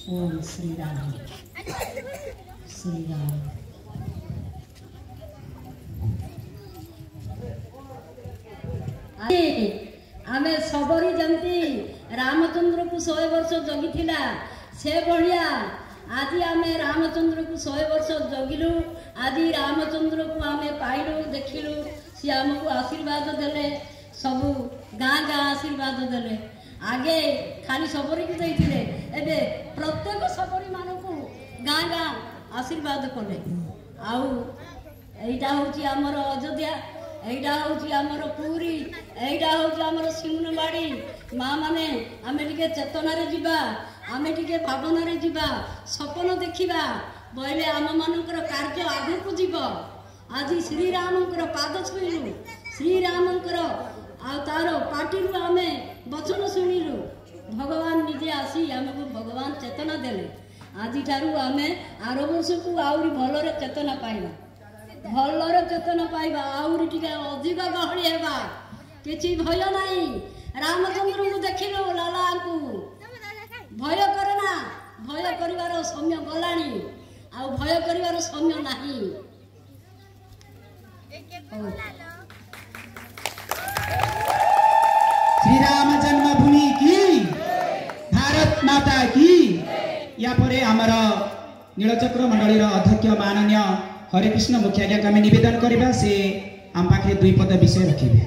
ओम श्री राम श्री राम। आमे सबरी जमती रामचंद्र को 100 वर्ष जगिथिला से बढ़िया आज आमे रामचंद्र को 100 वर्ष जगिलु। आज रामचंद्र को आमे पाइलु देखिलु सी आमको आशीर्वाद देले सबू गाँ गाँ आशीर्वाद देले। आगे खाली सबरी को देइथिले एबे प्रत्येक सबरी मानकु गाँ गाँ आशीर्वाद कले। आउ एटा होची हमर अयोध्या, एटा होची हमर पुरी, एटा होची हमर सिंहनबाड़ी। माँ माने आमे टिके चेतना रे जिबा, आमे टिके भावना रे जिबा, सपन देखिबा बोले आम मानकर कार्य आगु को जीव। आज श्री रामकर पाद छुईलु, श्री रामकर आ तार पार्टी आमे वचन शुणिलु। भगवान निजे आसी आमको भगवान चेतना देले। आज ठारू आमे आर वर्ष को आउरी भलरे चेतना पाइबा, भलरे चेतना पाइबा, आउरी टिके अधिक गहली हेबा। किछि भय नाही। रामचंद्र को देखिलु लाला को भय करना, भय करिवार समय गलानी, आ भय करिवार समय नाही। श्री राम जन्मभूमि की, भारत माता की। या परे आमर नीलचक्र मंडली अध्यक्ष माननीय हरिकृष्ण मुखिया के निवेदन करबा से आम पाखे 2 पद विषय रखिबे।